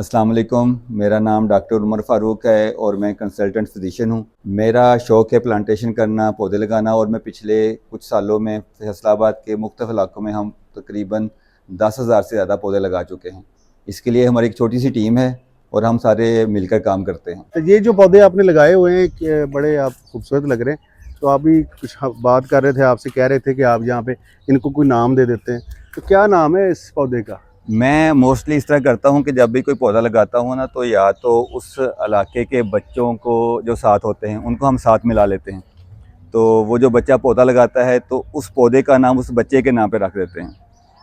अस्सलाम वालेकुम। मेरा नाम डॉक्टर उमर फ़ारूक है और मैं कंसल्टेंट फ़िज़िशियन हूँ। मेरा शौक़ है प्लांटेशन करना, पौधे लगाना और मैं पिछले कुछ सालों में फैसलाबाद के मुख्तलिफ़ इलाकों में हम तकरीबन 10,000 से ज़्यादा पौधे लगा चुके हैं। इसके लिए हमारी एक छोटी सी टीम है और हम सारे मिलकर काम करते हैं। तो ये जो पौधे आपने लगाए हुए हैं कि बड़े आप खूबसूरत लग रहे हैं। तो आप भी कुछ बात कर रहे थे, आपसे कह रहे थे कि आप यहाँ पे इनको कोई नाम दे देते हैं, तो क्या नाम है इस पौधे का? मैं मोस्टली इस तरह करता हूँ कि जब भी कोई पौधा लगाता हूँ ना, तो या तो उस इलाके के बच्चों को जो साथ होते हैं उनको हम साथ मिला लेते हैं। तो वो जो बच्चा पौधा लगाता है तो उस पौधे का नाम उस बच्चे के नाम पे रख देते हैं,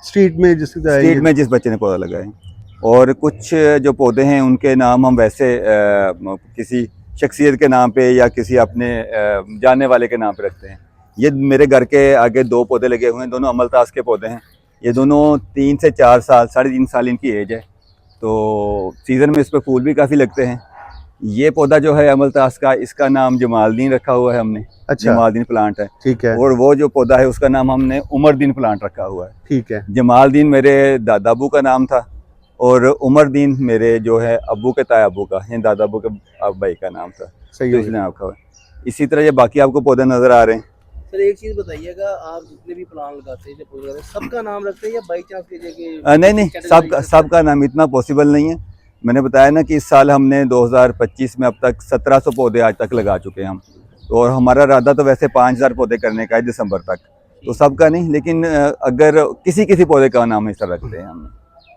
स्ट्रीट में जिस स्ट्रीट ये में जिस बच्चे ने पौधा लगाया है। और कुछ जो पौधे हैं उनके नाम हम वैसे किसी शख्सियत के नाम पे या किसी अपने जानने वाले के नाम पे रखते हैं। ये मेरे घर के आगे 2 पौधे लगे हुए हैं, दोनों अमलतास के पौधे हैं। ये दोनों 3 से 4 साल, 3.5 साल इनकी एज है। तो सीज़न में इस पर फूल भी काफ़ी लगते हैं। ये पौधा जो है अमलतास का, इसका नाम जमालदीन रखा हुआ है हमने। अच्छा, जमालदीन प्लांट है। ठीक है, और वो जो पौधा है उसका नाम हमने उमरदीन प्लांट रखा हुआ है। ठीक है। जमालदीन मेरे दादा अबू का नाम था और उमरदीन मेरे जो है अबू के ताया अबू का, यानी दादा अबू के भाई का नाम था, सही तो हो इसलिए गया। नाम रखा हुआ है। इसी तरह ये बाकी आपको पौधे नज़र आ रहे हैं। सर एक चीज़ बताइएगा, आप जितने भी प्लान लगाते हैं, पौधे लगाते हैं, सबका नाम रखते हैं या बाई चांस लीजिए कि नहीं नहीं, सबका नाम इतना पॉसिबल नहीं है। मैंने बताया ना कि इस साल हमने 2025 में अब तक 1700 पौधे आज तक लगा चुके हैं हम। तो और हमारा इरादा तो वैसे 5000 पौधे करने का है दिसंबर तक। तो सबका नहीं, लेकिन अगर किसी किसी पौधे का नाम इस तरह रखते हैं हमने,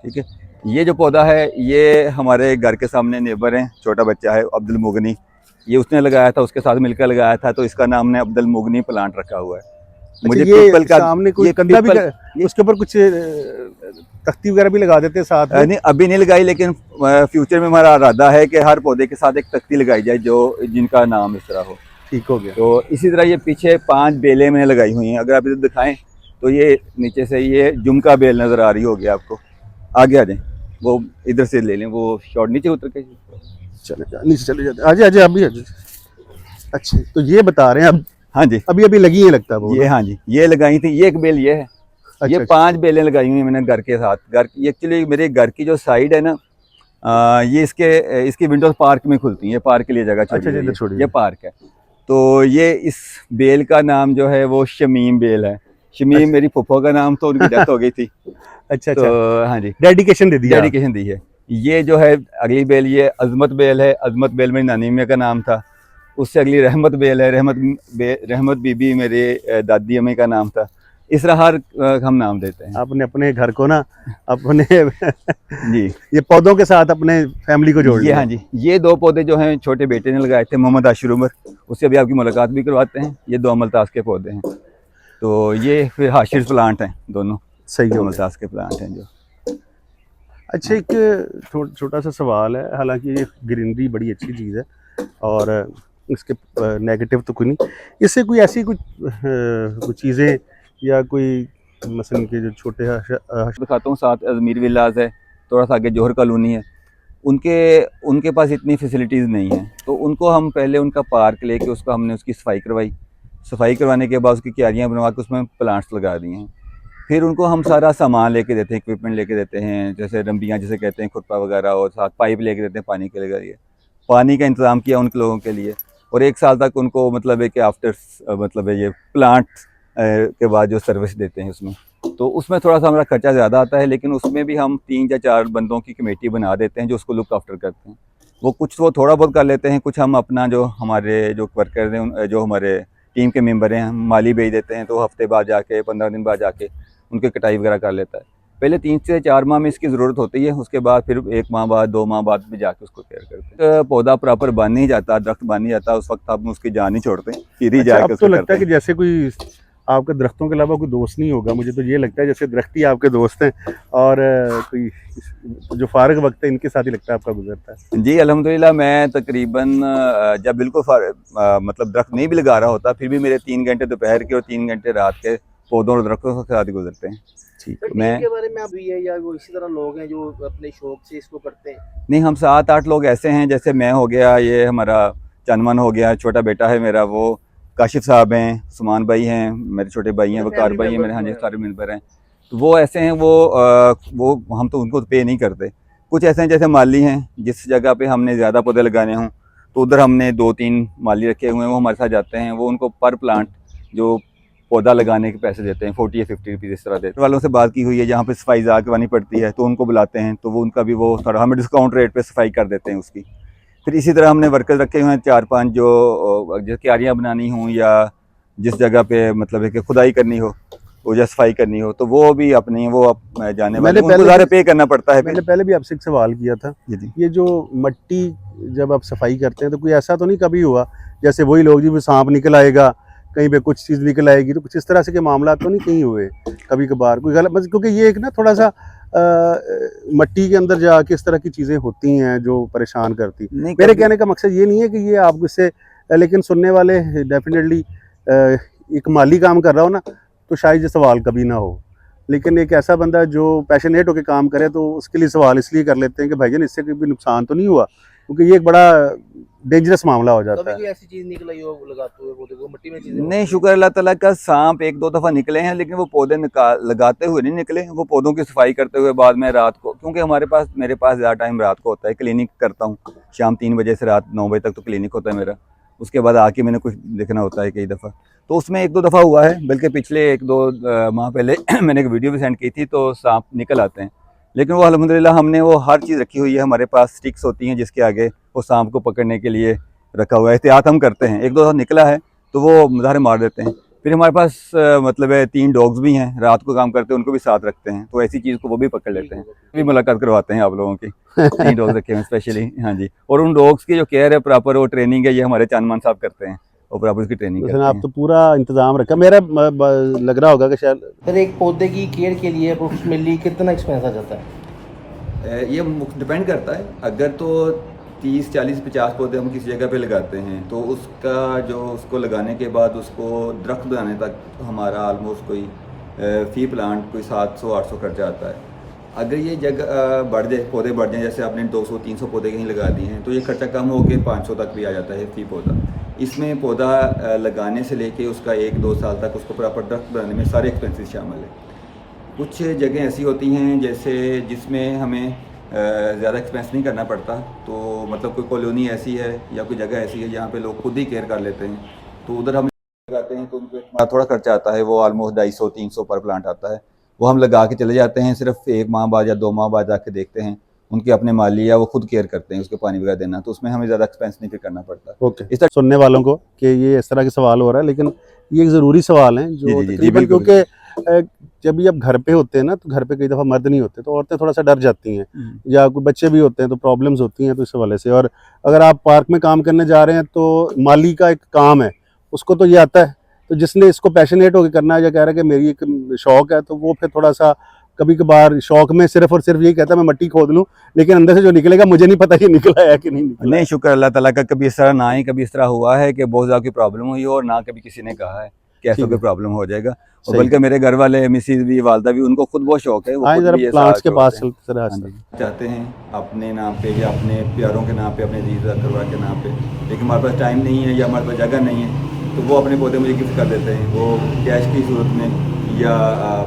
ठीक है। ये जो पौधा है ये हमारे घर के सामने नेबर हैं, छोटा बच्चा है अब्दुल मुगनी, ये उसने लगाया था, उसके साथ मिलकर लगाया था, तो इसका नाम ने अब्दुल मुगनी प्लांट रखा हुआ है। अच्छा, मुझे ये पीपल का, सामने कोई ये कंधा भी पीपल, उसके ऊपर कुछ तख्ती वगैरह भी लगा देते हैं साथ में? नहीं अभी नहीं लगाई, लेकिन फ्यूचर में हमारा इरादा है कि हर पौधे के साथ एक तख्ती लगाई जाए जो जिनका नाम इस तरह हो। ठीक हो गया। तो इसी तरह ये पीछे 5 बेलें मैंने लगाई हुई हैं। अगर आप इधर दिखाएं तो ये नीचे से ये जुमका बेल नज़र आ रही होगी आपको। आगे आ जाएं, वो इधर से ले लें, वो शॉर्ट नीचे उतर के। चले जा, नीचे चले जाते, आजे आजे आप भी आजे। अच्छा, तो ये बता रहे हैं अब हाँ जी, अभी अभी लगी है लगता है वो ये, हाँ जी, ये लगाई थी। ये एक बेल ये है। ये अच्छा, 5 बेलें लगाई हुई हैं मैंने घर के साथ। घर की एक्चुअली मेरे घर की जो साइड है ना, ये इसकी विंडोज पार्क में खुलती हैं। पार्क के लिए जगह छोड़ी अच्छा, हुई इधर है, छोड़िए। ये पार्क है। तो ये इस बेल का नाम जो है वो शमीम बेल है। शमीम अच्छा मेरी फुफ्फो का नाम, तो उनकी डेथ हो गई थी। अच्छा तो अच्छा, हाँ जी, डेडिकेशन दे दिया। डेडिकेशन दी है। ये जो है अगली बेल, ये अजमत बेल है। अजमत बेल मेरी नानी अम्मी का नाम था। उससे अगली रहमत बेल है। रहमत बीबी मेरे दादी अम्मी का नाम था। इस तरह हर हम नाम देते हैं। आपने अपने घर को ना अपने जी, ये पौधों के साथ अपने फैमिली को जोड़ ये, हाँ लिया। जी, ये 2 पौधे जो हैं छोटे बेटे ने लगाए थे, मोहम्मद आशिर उमर। उससे अभी आपकी मुलाकात भी करवाते हैं। ये 2 अमलतास के पौधे हैं। तो ये फिर हाशिर प्लांट हैं, दोनों सही हो गया। अमलतास के प्लांट हैं जो। अच्छा, एक छोटा सा सवाल है, हालांकि ये ग्रीनरी बड़ी अच्छी चीज़ है और इसके नेगेटिव तो कोई नहीं। इससे कोई ऐसी कुछ चीज़ें या कोई मसलन के जो छोटे दिखाता हूँ, साथ अजमीर विलाज है, थोड़ा सा आगे जौहर कॉलोनी है। उनके उनके पास इतनी फैसिलिटीज़ नहीं है, तो उनको हम पहले उनका पार्क लेके हमने उसकी सफाई करवाई। सफाई करवाने के बाद उसकी क्यारियाँ बनवा के उसमें प्लांट्स लगा दिए हैं। फिर उनको हम सारा सामान लेके देते हैं, इक्विपमेंट लेके देते हैं, जैसे रंबियाँ जिसे कहते हैं, खुरपा वगैरह, और साथ पाइप लेके देते हैं पानी के लिए। पानी का इंतज़ाम किया उन लोगों के लिए, और 1 साल तक उनको मतलब है कि आफ्टर मतलब है ये प्लांट के बाद जो सर्विस देते हैं उसमें। तो उसमें थोड़ा सा हमारा खर्चा ज़्यादा आता है, लेकिन उसमें भी हम 3 या 4 बंदों की कमेटी बना देते हैं जो उसको लुक आफ्टर करते हैं। वो थोड़ा बहुत कर लेते हैं, कुछ हम अपना जो हमारे जो वर्कर्स हैं, जो हमारे टीम के मेंबर हैं, हम माली भेज देते हैं, तो हफ्ते बाद जाके, 15 दिन बाद जाके उनकी कटाई वगैरह कर लेता है। पहले 3 से 4 माह में इसकी ज़रूरत होती है, उसके बाद फिर 1 माह बाद, 2 माह बाद भी जाके उसको केयर करते हैं। पौधा प्रॉपर बन नहीं जाता, दरख्त बन नहीं जाता, उस वक्त हम उसकी जान नहीं छोड़ते, फिर ही अच्छा, जाके अब उसको तो लगता करते है कि हैं। जैसे कोई आपके दरख्तों के अलावा कोई दोस्त नहीं होगा। मुझे तो ये लगता है जैसे दरख्त ही आपके दोस्त हैं और कोई जो फारग वक्त है इनके साथ ही लगता है आपका गुजरता है। जी अल्हम्दुलिल्लाह, मैं तकरीबन जब बिल्कुल मतलब दरख्त नहीं भी लगा रहा होता, फिर भी मेरे 3 घंटे दोपहर के और 3 घंटे रात के पौधों और दरख्तों के साथ ही गुजरते हैं। ठीक सर है। टीम मैं के बारे में आप भी है या वो इसी तरह लोग हैं जो अपने शौक से इसको करते हैं? नहीं, हम 7-8 लोग ऐसे हैं, जैसे मैं हो गया, ये हमारा चंदमन हो गया, छोटा बेटा है मेरा, वो काशिफ साहब हैं, सुमान भाई हैं, मेरे छोटे भाई हैं, वकार फैमिली भाई हैं मेरे, मेंबर्स हाँ जो जी, है। सारे मेंबर हैं। तो वो ऐसे हैं, वो हम तो उनको पे नहीं करते। कुछ ऐसे हैं जैसे माली हैं, जिस जगह पे हमने ज़्यादा पौधे लगाने हों तो उधर हमने 2-3 माली रखे हुए हैं, वो हमारे साथ जाते हैं। वो उनको पर प्लांट जो पौधा लगाने के पैसे देते हैं 40 या 50 रुपीज़ इस तरह देते हैं। वालों से बात की हुई है, जहाँ पे सफाई ज़्यादा करवानी पड़ती है तो उनको बुलाते हैं, तो वो उनका भी वो थोड़ा हमें डिस्काउंट रेट पे सफाई कर देते हैं उसकी। फिर इसी तरह हमने वर्कर्स रखे हुए हैं 4-5 जो क्यारियाँ बनानी हों या जिस जगह पे मतलब है कि खुदाई करनी हो वो या सफाई करनी हो तो वो भी अपनी वो जाने वाले उनको ज़्यादा पे करना पड़ता है। मैंने पहले भी आपसे एक सवाल किया था, जी ये जो मट्टी जब आप सफाई करते हैं तो कोई ऐसा तो नहीं कभी हुआ जैसे वही लोग जी वो सांप निकल आएगा, कहीं पे कुछ चीज़ निकल आएगी, तो कुछ इस तरह से के मामला तो नहीं कहीं हुए कभी कभार कोई गलत? बस क्योंकि ये एक ना थोड़ा सा मट्टी के अंदर जाके इस तरह की चीज़ें होती हैं जो परेशान करती। नहीं, मेरे कहने का मकसद ये नहीं है कि ये आपको इससे, लेकिन सुनने वाले डेफिनेटली एक माली काम कर रहा हो ना तो शायद ये सवाल कभी ना हो, लेकिन एक ऐसा बंदा जो पैशनेट होकर काम करे तो उसके लिए सवाल इसलिए कर लेते हैं कि भाईजान इससे कोई नुकसान तो नहीं हुआ, क्योंकि ये एक बड़ा डेंजरस मामला हो जाता कभी है। कोई ऐसी चीज निकल आई हो लगाते हुए पौधे को, मिट्टी में चीजें नहीं, शुक्र अल्लाह ताला का सांप 1-2 दफ़ा निकले हैं, लेकिन वो पौधे लगाते हुए नहीं निकले। वो पौधों की सफाई करते हुए बाद में रात को, क्योंकि मेरे पास ज़्यादा टाइम रात को होता है, क्लिनिक करता हूँ शाम 3 बजे से रात 9 बजे तक तो क्लिनिक होता है मेरा। उसके बाद आके मैंने कुछ देखना होता है कई दफ़ा, तो उसमें 1-2 दफ़ा हुआ है। बल्कि पिछले 1-2 माह पहले मैंने एक वीडियो भी सेंड की थी, तो सांप निकल आते हैं, लेकिन वो अल्हम्दुलिल्लाह हमने वो हर चीज़ रखी हुई है। हमारे पास स्टिक्स होती हैं जिसके आगे वो सांप को पकड़ने के लिए रखा हुआ है, एहतियात हम करते हैं। 1-2 दफ़ा निकला है तो वो मुज़ाहरे मार देते हैं। फिर हमारे पास मतलब है 3 डॉग्स भी हैं, रात को काम करते हैं, उनको भी साथ रखते हैं, तो ऐसी चीज़ को वो भी पकड़ लेते हैं। भी मुलाकात करवाते हैं आप लोगों की। 3 डॉग्स रखे हैं स्पेशली। हाँ जी, और उन डॉग्स की जो केयर है प्रॉपर, वो ट्रेनिंग है, ये हमारे चांदमान साहब करते हैं और प्रॉपर उसकी ट्रेनिंग करते आप हैं। तो पूरा इंतजाम रखा। मेरा लग रहा होगा कि शायद सर एक पौधे की केयर के लिए अप्रोक्सीमेटली कितना एक्सपेंस आ जाता है? ये डिपेंड करता है। अगर तो 30, 40, 50 पौधे हम किसी जगह पे लगाते हैं तो उसका जो उसको लगाने के बाद उसको दरख्त बनाने तक हमारा आलमोस्ट कोई फी प्लांट कोई 700-800 खर्चा आता है। अगर ये जगह बढ़ जाए, पौधे बढ़ जाएँ, जैसे आपने 200-300 पौधे कहीं लगा दिए हैं, तो ये खर्चा कम होकर 500 तक भी आ जाता है फी पौधा। इसमें पौधा लगाने से लेके उसका 1-2 साल तक उसको प्रॉपर दरख्त बनाने में सारे एक्सपेंसेस शामिल है। कुछ जगह ऐसी होती हैं जैसे जिसमें हमें ज़्यादा एक्सपेंस नहीं करना पड़ता, तो मतलब कोई कॉलोनी ऐसी है या कोई जगह ऐसी है जहाँ पे लोग खुद ही केयर कर लेते हैं, तो उधर हम लगाते हैं, तो उन पर थोड़ा खर्चा आता है। वो ऑलमोस्ट 250-300 पर प्लांट आता है। वो हम लगा के चले जाते हैं, सिर्फ 1 माह बाद या 2 माह बाद जाके देखते हैं। उनके अपने माली या वो खुद केयर करते हैं, उसके पानी वगैरह देना, तो उसमें हमें ज़्यादा एक्सपेंस नहीं फिर करना पड़ता। ओके, इस तरह सुनने वालों को कि ये इस तरह के सवाल हो रहा है, लेकिन ये एक ज़रूरी सवाल हैं जो तकरीबन, क्योंकि जब भी आप घर पे होते हैं ना तो घर पे कई दफ़ा मर्द नहीं होते, तो औरतें थोड़ा सा डर जाती हैं, या कोई बच्चे भी होते हैं तो प्रॉब्लम्स होती हैं, तो इस हवाले से। और अगर आप पार्क में काम करने जा रहे हैं तो माली का एक काम है, उसको तो ये आता है, तो जिसने इसको पैशनेट होकर करना है या कह रहा है कि मेरी एक शौक़ है, तो वो फिर थोड़ा सा कभी कभार शौक में सिर्फ और सिर्फ यही कहता है मैं मट्टी खोद लूँ, लेकिन अंदर से जो निकलेगा मुझे नहीं पता ये निकला है कि नहीं निकला। नहीं, शुक्र अल्लाह ताला का, कभी इस तरह ना ही कभी इस तरह हुआ है कि बहुत ज़्यादा कोई प्रॉब्लम हुई हो, और ना कभी किसी ने कहा है कि ऐसा कोई प्रॉब्लम हो जाएगा। और बल्कि मेरे घर वाले, मिसिज भी, वालदा भी, उनको खुद बहुत शौक है, वो खुद भी ये प्लांट्स के पास चाहते हैं अपने नाम पे या अपने प्यारों के नाम पे, अपने अजीज करवा के नाम पे, लेकिन हमारे पास टाइम नहीं है या हमारे पास जगह नहीं है, तो वो अपने पौधे मुझे गिफ्ट कर देते हैं, वो कैश की सूरत में या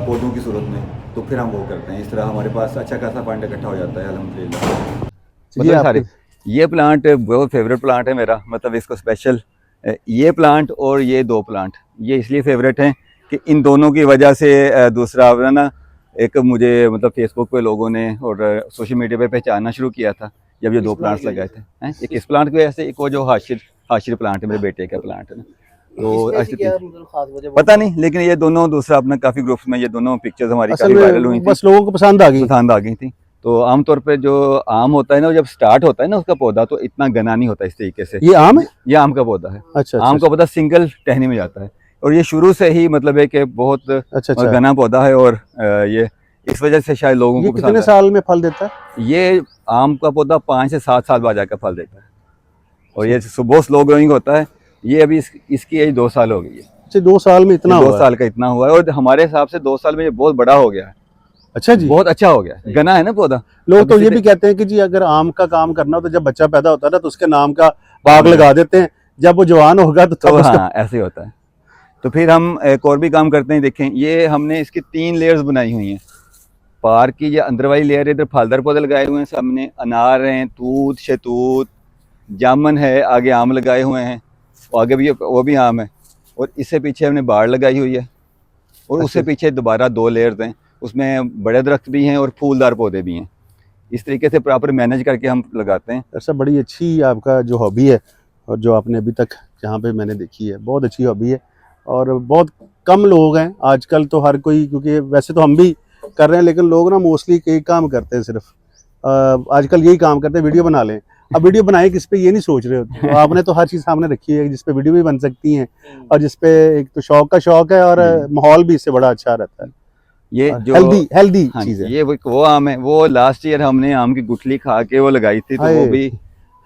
पौधों की सूरत में, तो फिर हम वो करते हैं। इस तरह हमारे पास अच्छा खासा फंड इकट्ठा हो जाता है अल्हम्दुलिल्लाह। मतलब सारे ये प्लांट बहुत फेवरेट प्लांट है मेरा, मतलब इसको स्पेशल ये प्लांट और ये 2 प्लांट ये इसलिए फेवरेट हैं कि इन दोनों की वजह से दूसरा ना एक मुझे मतलब फेसबुक पे लोगों ने और सोशल मीडिया पे पहचानना शुरू किया था जब ये 2 प्लांट्स लगाए थे। एक इस प्लांट की वजह से, एक वो जो हाशिर प्लांट है, मेरे बेटे का प्लांट है ना, तो पता नहीं, लेकिन ये दोनों दूसरा अपना काफ़ी ग्रुप्स में ये दोनों पिक्चर्स हमारी काफ़ी वायरल हुई थी, बस लोगों को पसंद आ गई थी। तो आमतौर पे जो आम होता है ना, जब स्टार्ट होता है ना उसका पौधा, तो इतना घना नहीं होता इस तरीके से। ये आम है, ये आम का पौधा है। अच्छा, आम का पौधा सिंगल टहनी में जाता है, और ये शुरू से ही मतलब है कि बहुत घना पौधा है, और ये इस वजह से शायद लोगों को कितने साल में फल देता है? ये आम का पौधा 5 से 7 साल बाद जाकर फल देता है, और ये बहुत स्लो ग्रोइंग होता है। ये अभी इसकी एज 2 साल हो गई है। 2 साल में इतना 2 साल का इतना हुआ है, और हमारे हिसाब से 2 साल में ये बहुत बड़ा हो गया है। अच्छा जी, बहुत अच्छा हो गया, घना है ना पौधा। लोग तो ये भी कहते हैं कि जी अगर आम का काम करना हो तो जब बच्चा पैदा होता है ना तो उसके नाम का बाग लगा देते हैं, जब वो जवान होगा तो हाँ, ऐसे ही होता है। तो फिर हम एक और भी काम करते हैं, देखें ये हमने इसकी 3 लेयर्स बनाई हुई हैं। पार्क की ये अंदर वाली लेयर है, इधर फलदार पौधे लगाए हुए हैं, सामने अनार हैं, तूत, शहतूत, जामुन है, आगे आम लगाए हुए हैं, और आगे भी वो भी आम है, और इससे पीछे हमने बाड़ लगाई हुई है, और उससे पीछे दोबारा 2 लेयर्स हैं, उसमें बड़े दरख्त भी हैं और फूलदार पौधे भी हैं। इस तरीके से प्रॉपर मैनेज करके हम लगाते हैं। ऐसा बड़ी अच्छी आपका जो हॉबी है, और जो आपने अभी तक जहाँ पे मैंने देखी है, बहुत अच्छी हॉबी है। और बहुत कम लोग हैं आजकल, तो हर कोई, क्योंकि वैसे तो हम भी कर रहे हैं, लेकिन लोग ना मोस्टली कई काम करते हैं, सिर्फ आजकल यही काम करते हैं, वीडियो बना लें। अब वीडियो बनाए किस पे ये नहीं सोच रहे होते। तो आपने तो हर चीज़ सामने रखी है, जिस पे वीडियो भी बन सकती हैं, और जिस पे एक तो शौक का शौक है, और माहौल भी इससे बड़ा अच्छा रहता है। ये जो हेल्दी हाँ, चीज़ है। ये वो आम है, वो लास्ट ईयर हमने आम की गुठली खा के वो लगाई थी, तो वो भी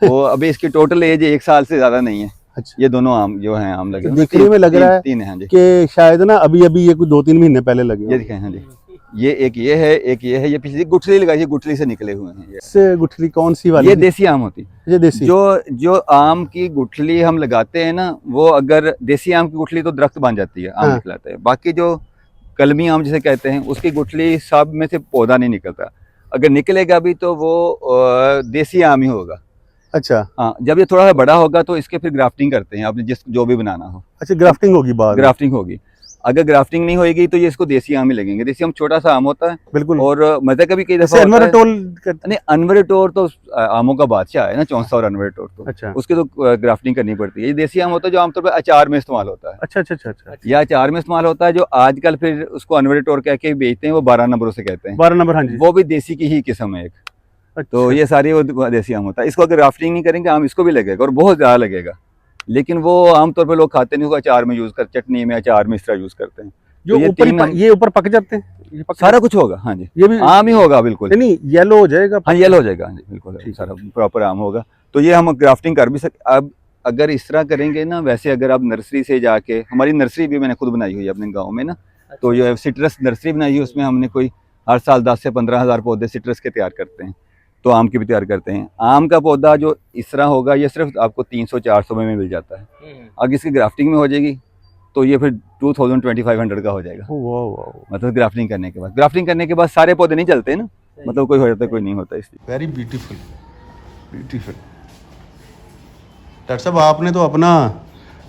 वो अभी इसकी टोटल एज 1 साल से ज़्यादा नहीं है। अच्छा, ये दोनों आम जो हैं आम लगे, देखने में लग रहा है 3 हैं जी, कि शायद ना अभी ये कोई 2-3 महीने पहले लगे ये हों। दिखाएं। हाँ जी, ये एक ये है, एक ये है, ये पिछली गुठली लगाई है, गुठली से निकले हुए हैं ये। इससे गुठली कौन सी वाली? ये देसी आम होती है। ये देसी। जो आम की गुठली हम लगाते हैं ना, वो अगर देसी आम की गुठली तो दरख्त बन जाती है, आम हाँ। निकलाता है। बाकी जो कलमी आम जिसे कहते हैं, उसकी गुठली सब में से पौधा नहीं निकलता। अगर निकलेगा भी तो वो देसी आम ही होगा। अच्छा हाँ, जब ये थोड़ा सा बड़ा होगा तो इसके फिर ग्राफ्टिंग करते हैं, आपने जो भी बनाना हो। अच्छा, ग्राफ्टिंग होगी बाद में। ग्राफ्टिंग होगी। अगर ग्राफ्टिंग नहीं होगी तो ये इसको देसी आम ही लगेंगे। देसी आम छोटा सा आम होता है, बिल्कुल। और मजे का भी कई दफा अनवर टोल नहीं, अनवर टोर तो आमों का बादशाह है ना, चौंसा और अनवर टोर तो। अच्छा उसके तो ग्राफ्टिंग करनी पड़ती है। ये देसी आम होता है जो आमतौर पर अचार में इस्तेमाल होता है। अच्छा अच्छा अच्छा अच्छा। या अचार में इस्तेमाल होता है, जो आजकल फिर उसको अनवर टोर कह के बेचते हैं, वो 12 नंबरों से कहते हैं। 12 नंबर, हाँ जी। वो भी देसी की ही किस्म है एक। अच्छा। तो ये सारी वो देसी आम होता है। इसको अगर ग्राफ्टिंग नहीं करेंगे, आम इसको भी लगेगा और बहुत ज़्यादा लगेगा, लेकिन वो आमतौर पर लोग खाते नहीं, उसको अचार में यूज़ कर, चटनी में, अचार में इस तरह यूज़ करते हैं। जो तो ये ऊपर ये ऊपर पक जाते हैं, ये पक सारा कुछ होगा। हाँ जी, ये भी आम ही होगा बिल्कुल। नहीं, येलो हो जाएगा। हाँ, येलो हो जाएगा। हाँ जी, बिल्कुल सारा प्रॉपर आम होगा। तो ये हम ग्राफ्टिंग कर भी सकते। अब अगर इस तरह करेंगे ना, वैसे अगर आप नर्सरी से जाके, हमारी नर्सरी भी मैंने खुद बनाई हुई है अपने गाँव में ना, तो ये सिट्रस नर्सरी बनाई है, उसमें हमने कोई हर साल 10 से 15 हज़ार पौधे सिट्रस के तैयार करते हैं, तो आम की भी तैयार करते हैं। आम का पौधा जो इस तरह होगा, ये सिर्फ आपको 300-400 में मिल जाता है। अगर इसकी ग्राफ्टिंग में हो जाएगी तो ये फिर 2000-2500 का हो जाएगा। वाह, मतलब ग्राफ्टिंग करने के बाद सारे पौधे नहीं चलते ना, मतलब कोई हो जाता है, कोई नहीं होता। इसलिए वेरी ब्यूटीफुल, ब्यूटीफुल। डॉक्टर साहब, आपने तो अपना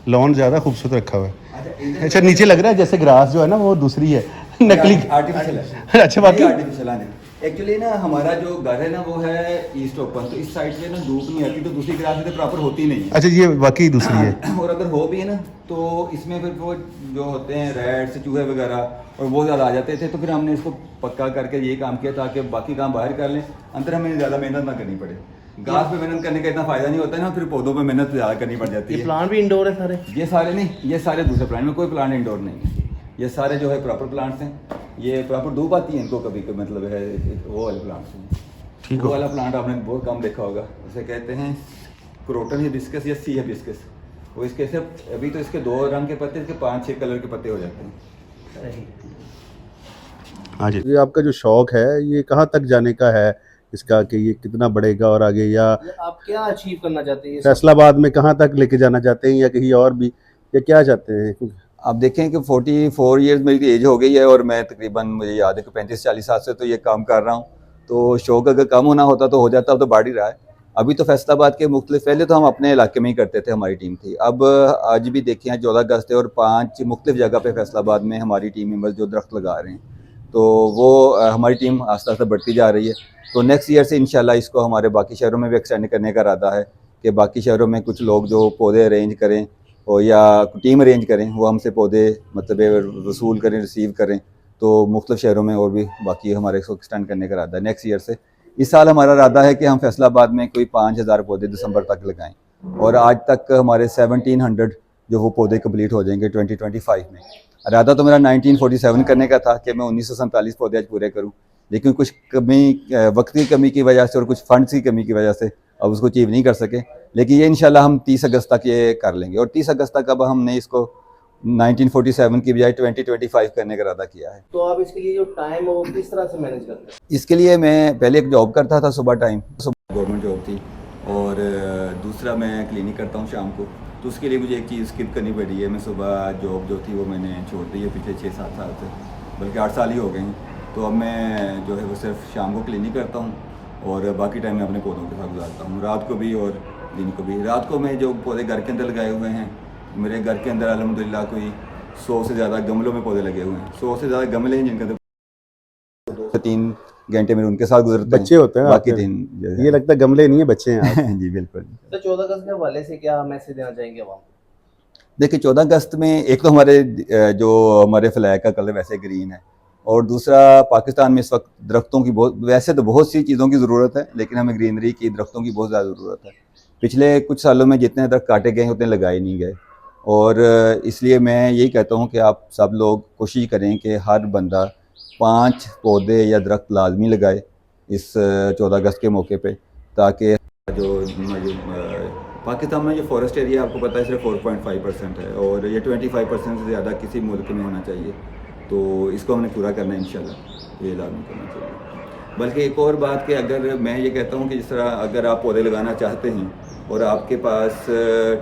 लॉन ज़्यादा खूबसूरत रखा हुआ है। अच्छा, नीचे लग रहा है जैसे ग्रास जो है ना, वो दूसरी है, नकली आर्टिफिशियल है। अच्छा, बाकी आर्टिफिशियल है। एक्चुअली ना हमारा जो घर है ना, वो है ईस्ट ओपन, तो इस साइड से ना धूप नहीं आती, तो दूसरी ग्रास तो प्रॉपर होती नहीं है। अच्छा, ये वाकई दूसरी है। और अगर हो भी है ना, तो इसमें फिर वो जो होते हैं रैट्स, चूहे वगैरह, और वो ज़्यादा आ जाते थे, तो फिर हमने इसको पक्का करके ये काम किया ताकि बाकी काम बाहर कर लें, अंदर हमें ज़्यादा मेहनत ना करनी पड़े। घास पे मेहनत करने का इतना फ़ायदा नहीं होता है ना, फिर पौधों पे मेहनत ज़्यादा करनी पड़ जाती है। ये प्लांट भी इंडोर है सारे? ये सारे नहीं, ये सारे दूसरे प्लांट में, कोई प्लांट इंडोर नहीं है। ये सारे जो है प्रॉपर प्लांट्स हैं। ये प्रॉपर धूप आती है इनको, कभी कभी मतलब है वो वाले प्लांट्स हैं। ठीक वो वाला प्लांट आपने बहुत कम देखा होगा, उसे कहते हैं क्रोटन हिबिस्कस या सी हिबिस्कस। वो इसके से अभी तो इसके 2 रंग के पत्ते, इसके 5-6 कलर के पत्ते हो जाते हैं। हाँ जी। ये आपका जो शौक है, ये कहाँ तक जाने का है इसका, कि ये कितना बढ़ेगा और आगे, या आप क्या अचीव करना चाहते हैं? फैसलाबाद में कहाँ तक लेके जाना चाहते हैं, या कहीं और भी, या क्या चाहते हैं? आप देखें कि 44 ईयर्स मेरी एज हो गई है, और मैं तकरीबन, मुझे याद है कि 35-40 साल से तो ये काम कर रहा हूँ। तो शौक अगर कम होना होता तो हो जाता, अब तो बढ़ ही रहा है। अभी तो फैसलाबाद के मुख्तलिफ, पहले तो हम अपने इलाके में ही करते थे, हमारी टीम थी। अब आज भी देखें 14 अगस्त है और 5 मुख्तलिफ जगह पे फैसलाबाद में हमारी टीम मेंबर्स जो दरख्त लगा रहे हैं, तो वो हमारी टीम आस्ता आस्ता बढ़ती जा रही है। तो नेक्स्ट ईयर से इंशाल्लाह इसको हमारे बाकी शहरों में भी एक्सटेंड करने का इरादा है, कि बाकी शहरों में कुछ लोग जो पौधे अरेंज करें, और या टीम अरेंज करें, वो हमसे पौधे मतलब वसूल करें, रिसीव करें, तो मुख्तलिफ शहरों में और भी बाकी हमारे इसको एक्सटेंड करने का इरादा है नेक्स्ट ईयर से। इस साल हमारा इरादा है कि हम फैसलाबाद में कोई 5000 पौधे दिसंबर तक लगाएं, और आज तक हमारे 1700 जो वो पौधे कंप्लीट हो जाएंगे 2025 में। इरादा तो मेरा 1947 करने का था कि मैं 1947 पौधे आज पूरे करूं, लेकिन कुछ वक्त की कमी की वजह से और कुछ फंड्स की कमी की वजह से अब उसको अचीव नहीं कर सके। लेकिन ये इंशाल्लाह हम 30 अगस्त तक ये कर लेंगे, और 30 अगस्त तक अब हमने इसको 1947 की बजाय 2025 करने का इरादा किया है। तो आप इसके लिए जो टाइम है वो किस तरह से मैनेज करते हैं? इसके लिए मैं पहले एक जॉब करता था, सुबह गवर्नमेंट जॉब थी, और दूसरा मैं क्लिनिक करता हूँ शाम को, तो उसके लिए मुझे एक चीज़ स्किप करनी पड़ी है। मैं सुबह जॉब जो थी वो मैंने छोड़ दी है पिछले 6-7 साल से, बल्कि 8 साल ही हो गए हैं। तो अब मैं जो है वो सिर्फ शाम को क्लीनिंग करता हूँ और बाकी टाइम मैं अपने पौधों के साथ गुजारता हूँ, रात को भी और दिन को भी। रात को मैं जो पौधे घर के अंदर लगाए हुए हैं, मेरे घर के अंदर अल्हम्दुलिल्लाह कोई 100 से ज़्यादा गमलों में पौधे लगे हुए हैं, 100 से ज़्यादा गमले हैं जिनके अंदर 2 से 3 घंटे मेरे उनके साथ गुजरते बच्चे होते हैं बाकी आपके? दिन जो है ये लगता है गमले नहीं है, बच्चे हैं आप। जी बिल्कुल। तो 14 अगस्त के हवाले से क्या मैसेज देना चाहेंगे आप? देखिए 14 अगस्त में एक तो हमारे जो हमारे फ्लैग का कलर वैसे ग्रीन है, और दूसरा पाकिस्तान में इस वक्त दरख्तों की बहुत, वैसे तो बहुत सी चीज़ों की ज़रूरत है, लेकिन हमें ग्रीनरी की, दरख्तों की बहुत ज़्यादा ज़रूरत है। पिछले कुछ सालों में जितने दरख्त काटे गए हैं उतने लगाए नहीं गए, और इसलिए मैं यही कहता हूँ कि आप सब लोग कोशिश करें कि हर बंदा 5 पौधे या दरख्त लाजमी लगाए इस 14 अगस्त के मौके पे, ताकि पाकिस्तान में जो फॉरेस्ट एरिया आपको पता है सिर्फ 4.5% है, और ये 25% से ज़्यादा किसी मुल्क में होना चाहिए। तो इसको हमने पूरा करना है इंशाल्लाह, ये लाजमी करना चाहिए। बल्कि एक और बात कि अगर मैं ये कहता हूँ कि जिस तरह अगर आप पौधे लगाना चाहते हैं और आपके पास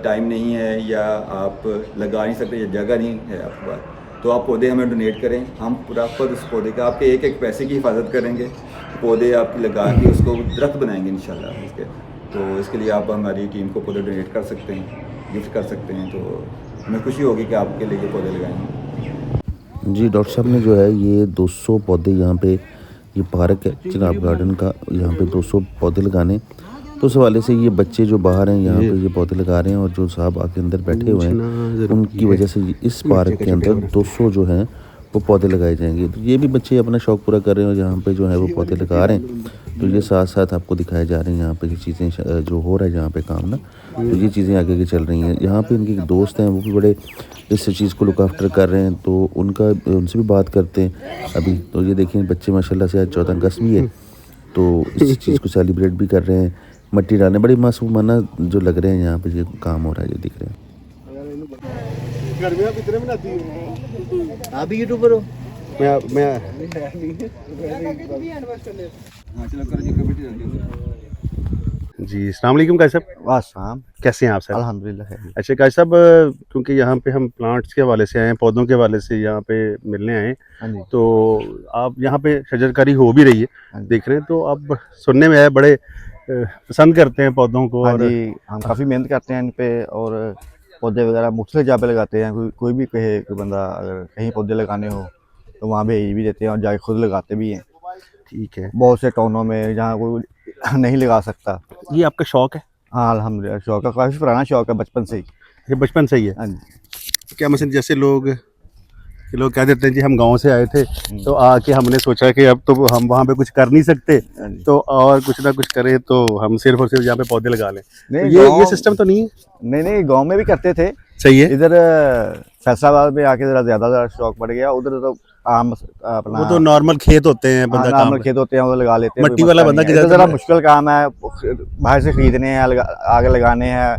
टाइम नहीं है या आप लगा नहीं सकते या जगह नहीं है आपके पास, तो आप पौधे हमें डोनेट करें, हम प्रॉपर उस पौधे का आपके एक एक पैसे की हिफाजत करेंगे, पौधे आपकी लगा के उसको दरख्त बनाएंगे इंशाल्लाह इसके। तो इसके लिए आप हमारी टीम को पौधे डोनेट कर सकते हैं, गिफ्ट कर सकते हैं, तो हमें खुशी होगी कि आपके लिए ये पौधे लगाएंगे। जी डॉक्टर साहब ने जो है ये 200 पौधे यहाँ पे, ये पार्क है चिनाब गार्डन का, यहाँ पे 200 पौधे लगाने, तो उस हवाले से ये बच्चे जो बाहर हैं यहाँ पे ये पौधे लगा रहे हैं, और जो साहब आके अंदर बैठे हुए हैं उनकी वजह से इस पार्क के अंदर 200 जो हैं वो पौधे लगाए जाएंगे। तो ये भी बच्चे अपना शौक़ पूरा कर रहे हैं और यहाँ पे जो है वो पौधे लगा रहे हैं। तो ये साथ साथ आपको दिखाए जा रहे हैं यहाँ पे ये चीज़ें जो हो रहा है जहाँ पे काम ना, तो ये चीज़ें आगे आगे चल रही हैं। यहाँ पे इनके दोस्त हैं वो भी बड़े इस चीज़ को लुक आफ्टर कर रहे हैं, तो उनसे भी बात करते हैं अभी। तो ये देखिए बच्चे माशाल्लाह से आज 14 अगस्त भी है तो इस चीज़ को सेलिब्रेट भी कर रहे हैं, मट्टी डालने बड़ी मासूमाना जो लग रहे हैं यहाँ पे ये काम हो रहा है, ये दिख रहे हैं। आप भी यूट्यूबर हो? मैं जी अस्सलाम वालेकुम काश साहब। वाह, कैसे हैं आप सर? अल्हम्दुलिल्लाह है। अच्छा काश साहब, क्योंकि यहाँ पे हम प्लांट्स के हवाले से आए हैं, पौधों के हवाले से यहाँ पे मिलने आए हैं, हाँ जी, तो आप यहाँ पे शजरकारी हो भी रही है, हाँ जी। देख रहे हैं, तो आप सुनने में आया बड़े पसंद करते हैं पौधों को। हाँ और जी, हम काफ़ी मेहनत करते हैं इन पे, और पौधे वगैरह मुख्तलिफ जगह पे लगाते हैं। कोई भी कहे, कोई बंदा अगर कहीं पौधे लगाने हो तो वहाँ भेज भी देते हैं और जाके खुद लगाते भी हैं। ठीक है, बहुत से टाउनों में जहाँ कोई नहीं लगा सकता। ये आपका शौक है? हाँ अल्हम्दुलिल्लाह, शौक है, काफ़ी पुराना शौक है बचपन से ही। ये बचपन से ही है? हाँ जी, क्या मतलब जैसे लोग कह देते हैं जी हम गांव से आए थे तो आके हमने सोचा कि अब तो हम वहाँ पे कुछ कर नहीं सकते, हाँ जी। तो और कुछ ना कुछ करें, तो हम सिर्फ और सिर्फ यहाँ पे पौधे लगा लें। नहीं, तो ये गाँव- सिस्टम तो नहीं है? नहीं, गाँव में भी करते थे। सही है। इधर फैसलाबाद में आके ज़्यादा शौक बढ़ गया। उधर तो आम अपना वो तो नॉर्मल खेत होते हैं, बंदा काम नॉर्मल खेत होते हैं, वो लगा लेते हैं। मट्टी कोई वाला मसला बंदा नहीं है। किधर इधर ज़रा से- मुश्किल काम है, बाहर से खरीदने हैं, आगे लगाने हैं,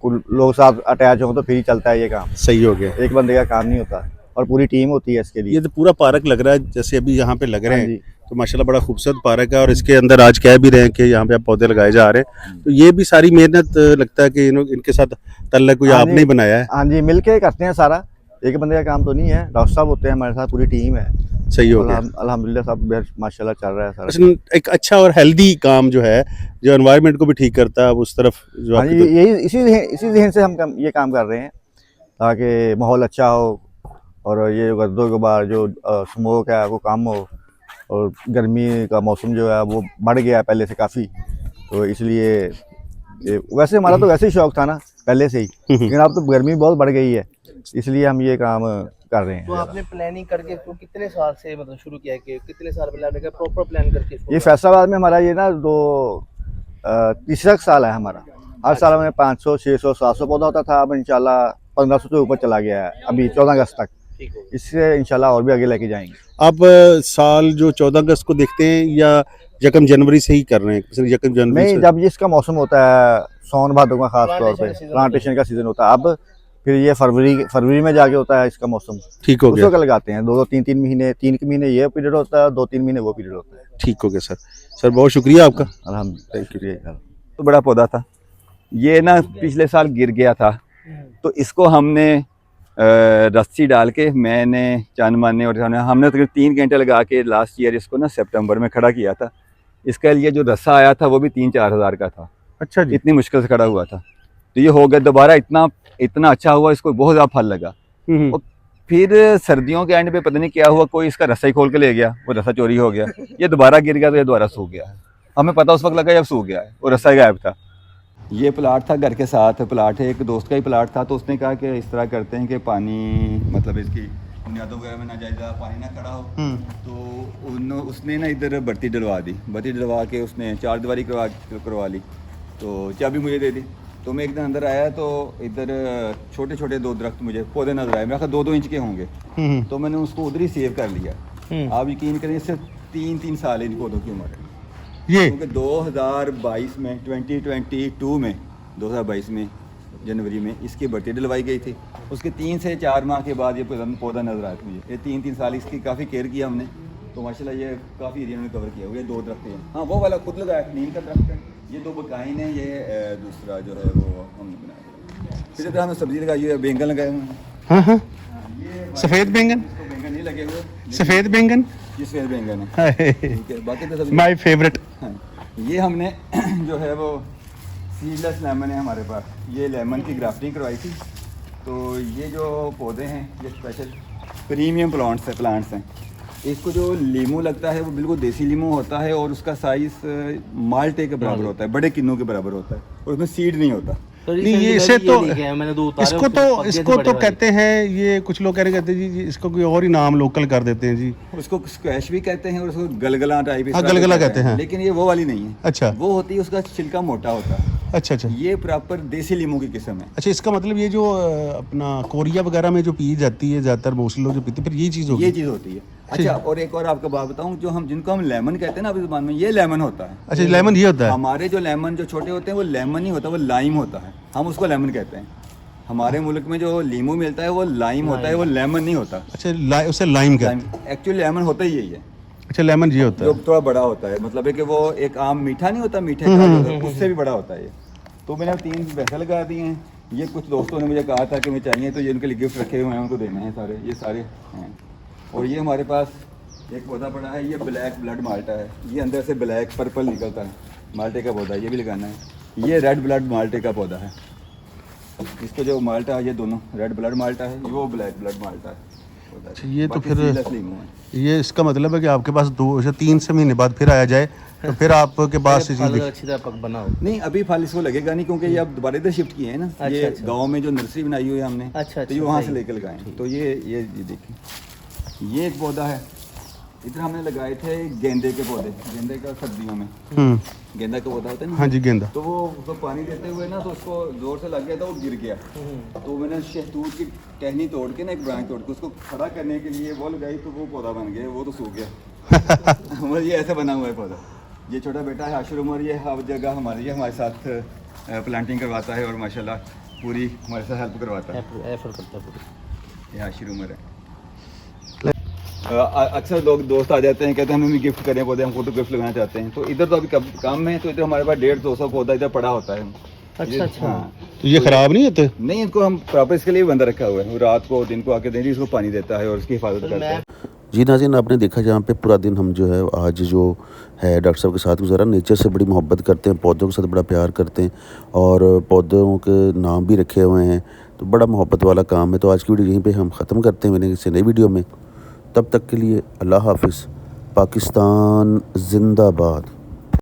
लोग साथ अटैच हो तो फिर ही चलता है ये काम। सही हो गया। एक बंदे का काम नहीं होता, और पूरी टीम होती है इसके लिए। ये तो पूरा पार्क लग रहा है जैसे अभी यहाँ पे लग रहे हाँ हैं, जी। तो माशाल्लाह बड़ा खूबसूरत पार्क है, और इसके अंदर आज कह भी रहे हैं कि यहाँ पे आप पौधे लगाए जा रहे हैं, तो ये भी सारी मेहनत लगता है कि इनके साथ तल्ला कोई हाँ आपने जी। ही बनाया है। हाँ जी, मिल के करते हैं सारा, एक बंदे का काम तो नहीं है। डॉक्टर साहब होते हैं हमारे साथ, पूरी टीम है। सही हो गया। अल्हम्दुलिल्लाह सब माशाल्लाह चल रहा है सारा। अच्छा, एक अच्छा और हेल्दी काम जो है, जो एनवायरनमेंट को भी ठीक करता है, उस तरफ जो हाँ जी, आपकी यही इसी जहन से हम ये काम कर रहे हैं, ताकि माहौल अच्छा हो और ये गर्दो गुबार जो स्मोक है वो कम हो, और गर्मी का मौसम जो है वो बढ़ गया है पहले से काफ़ी, तो इसलिए वैसे हमारा तो वैसे ही शौक था ना पहले से ही, लेकिन अब तो गर्मी बहुत बढ़ गई है, इसलिए हम ये काम कर रहे हैं। तो आपने प्लानिंग करके इसको कितने साल से मतलब शुरू किया है, कि कितने साल पहले आपने प्रॉपर प्लान करके इसको? ये फैसलाबाद में हमारा ये ना तीसरा साल है हमारा। हर साल हमें 500, 600, 700 पौधा होता था, अब इंशाल्लाह 1500 से ऊपर चला गया है अभी 14 अगस्त तक। ठीक हो। इससे इंशाल्लाह और भी आगे लेके जाएंगे। आप साल जो 14 अगस्त को देखते हैं या यकम जनवरी से ही कर रहे हैं? यकम जनवरी नहीं, से? जब इसका मौसम होता है सावन भादों का, खास तौर पे Plantation season प्लांटेशन का सीजन होता है, अब फिर ये फरवरी में जाके होता है इसका मौसम, ठीक हो उस गया। वक्त लगाते हैं। 2-2, 3-3 महीने, 3 महीने ये पीरियड होता है, 2-3 महीने वो पीरियड होता है। ठीक हो गया सर। सर बहुत शुक्रिया आपका। अल्हम्दुलिल्लाह, शुक्रिया। तो बड़ा पौधा था ये ना, पिछले साल गिर गया था, तो इसको हमने रस्सी डाल के मैंने चांद मारने और हमने तकरीबन 3 घंटे लगा के लास्ट ईयर इसको ना सितंबर में खड़ा किया था। इसके लिए जो रस्सा आया था वो भी 3-4 हज़ार का था। अच्छा जी। इतनी मुश्किल से खड़ा हुआ था, तो ये हो गया दोबारा, इतना अच्छा हुआ, इसको बहुत ज़्यादा फल लगा। और फिर सर्दियों के एंड पे पता नहीं क्या हुआ, कोई इसका रस्सा ही खोल के ले गया, वो रस्सा चोरी हो गया, ये दोबारा गिर गया, तो ये दोबारा सूख गया है। हमें पता उस वक्त लगा जब सूख गया है, वो रस्सा गायब था। ये प्लाट था घर के साथ, प्लाट है, एक दोस्त का ही प्लाट था, तो उसने कहा कि इस तरह करते हैं कि पानी मतलब इसकी बुनियादों वगैरह में ना जाए, पानी ना खड़ा हो, तो उसने ना इधर बत्ती डलवा दी, बत्ती डलवा के उसने 4 दीवारी करवा ली, तो चाबी मुझे दे दी। तो मैं एक दिन अंदर आया तो इधर छोटे छोटे 2 दरख्त मुझे पौधे नजर आए, मेरा ख्याल 2-2 इंच के होंगे, तो मैंने उसको उधर ही सेव कर लिया। आप यकीन करें, इससे 3-3 साल इन पौधों की उम्र है ये, क्योंकि 2022 में 2022 में 2022 में जनवरी में इसकी बत्ती डलवाई गई थी। उसके 3 से 4 माह के बाद ये पौधा नजर आया मुझे। ये 3-3 साल इसकी काफ़ी केयर किया हमने, तो माशाल्लाह ये काफ़ी एरिया में कवर किया हुआ। ये 2 दरख्त हैं, हाँ वो वाला खुद लगाया, नीम का दरख्त है, ये 2 बकाइन है, ये दूसरा जो है वो हमने बनाया। फिर इधर हमने सब्जी लगाई हुई है, बैंगन लगाए हुए हैं। हाँ ये सफ़ेद बैंगन, बैंगन नहीं लगे हुए, सफ़ेद बैंगन, ये सफ़ेद बैंगन है, ठीक है, बाकी तो सब्जी। My favourite. हाँ, ये हमने जो है वो सीडलेस लेमन है हमारे पास, ये लेमन की ग्राफ्टिंग करवाई थी। तो ये जो पौधे हैं ये स्पेशल प्रीमियम प्लांट्स हैं। इसको जो लीमू लगता है वो बिल्कुल देसी लीमू होता है, और उसका साइज़ माल्टे के बराबर होता है, बड़े किन्नू के बराबर होता है, और उसमें सीड नहीं होता। नहीं ये इसे तो इसको तो कहते हैं, ये कुछ लोग कहते हैं जी इसको कोई और ही नाम लोकल कर देते हैं जी, उसको स्क्वैश भी कहते हैं और उसको गलगला टाइप, हाँ गलगला कहते हैं, लेकिन ये वो वाली नहीं है। अच्छा, वो होती है, उसका छिलका मोटा होता है। अच्छा अच्छा, ये प्रॉपर देसी लीमू की किस्म है। अच्छा, इसका मतलब ये जो अपना कोरिया वगैरह में जो पी जाती है ज़्यादातर मोस्टली लोग जो पीते हैं, फिर ये चीज़ होती है। अच्छा, और एक और आपको बात बताऊं, जो जिनको हम लेमन कहते हैं ना अपनी ज़ुबान में, ये लेमन होता है। अच्छा, लेमन ये होता है। हमारे जो लेमन जो छोटे होते हैं वो लेमन नहीं होता, वो लाइम होता है, हम उसको लेमन कहते हैं। हमारे मुल्क में जो लीमू मिलता है वो लाइम होता है, वो लेमन नहीं होता। अच्छा, उसे लाइम कहते हैं। एक्चुअली लेमन होता ही यही है। अच्छा, लेमन ये होता है, जो थोड़ा बड़ा होता है, मतलब है कि वो एक आम मीठा नहीं होता, मीठे का उससे भी बड़ा होता है ये। तो मैंने 3 पैसे लगा दिए हैं। ये कुछ दोस्तों ने मुझे कहा था कि मैं चाहिए, तो ये उनके लिए गिफ्ट रखे हुए हैं, उनको देने हैं सारे, ये सारे हैं। और ये हमारे पास एक पौधा पड़ा है, ये ब्लैक ब्लड माल्टा है, ये अंदर से ब्लैक पर्पल निकलता है, माल्टे का पौधा, ये भी लगाना है। ये रेड ब्लड माल्टे का पौधा है, इसको जो माल्टा है, ये दोनों रेड ब्लड माल्टा है, वो ब्लैक ब्लड माल्टा है। अच्छा, ये तो फिर ये इसका मतलब है कि आपके पास 2-3 से महीने बाद फिर आया जाए, तो फिर आपके पास अच्छी तरह पक बनाओ। नहीं, अभी फल इसको लगेगा नहीं, क्योंकि ये अब दोबारा इधर शिफ्ट किए हैं ना। अच्छा, ये अच्छा। गांव में जो नर्सरी बनाई हुई है हमने, अच्छा, तो ये वहाँ से लेकर लगाए। तो ये देखिए, ये एक पौधा है, इधर हमने लगाए थे गेंदे के पौधे, गेंदे का सर्दियों में गेंदा का पौधा होता है ना। हाँ जी, गेंदा। तो वो उसको पानी देते हुए ना, तो उसको जोर से लग गया था, वो गिर गया। तो मैंने शहतूत की टहनी तोड़ के ना, एक ब्रांच तोड़ के उसको खड़ा करने के लिए वो लगाई, तो वो पौधा बन गया, वो तो सूख गया। वो ये ऐसा बना हुआ है पौधा। ये छोटा बेटा है आशुर उमर, ये हर जगह हमारे साथ प्लांटिंग करवाता है, और माशाल्लाह पूरी हमारे साथ हेल्प करवाता है। ये आशुर उमर है। अक्सर लोग दोस्त आ जाते हैं, कहते हैं हमें भी गिफ्ट करें पौधे, हम खुद तो गिफ्ट लगाना चाहते हैं। तो इधर तो अभी कम है, तो इधर हमारे पास 150-200 पौधा इधर पड़ा होता है। अच्छा अच्छा, हाँ, तो ये ख़राब नहीं होते? नहीं, इनको हम प्रॉपर इसके लिए बंदा रखा हुआ है, वो रात को दिन को आके दिन इसको पानी देता है और उसकी हिफाजत करता है। जी नाज़रीन, आपने देखा जहाँ पे पूरा दिन हम जो है आज जो है डॉक्टर साहब के साथ गुजारा। नेचर से बड़ी मोहब्बत करते हैं, पौधों के साथ बड़ा प्यार करते हैं, और पौधों के नाम भी रखे हुए हैं, तो बड़ा मोहब्बत वाला काम है। तो आज की वीडियो यहीं पे हम ख़त्म करते हैं, मिलेंगे किसी नई वीडियो में। तब तक के लिए अल्लाह हाफिज़। पाकिस्तान जिंदाबाद।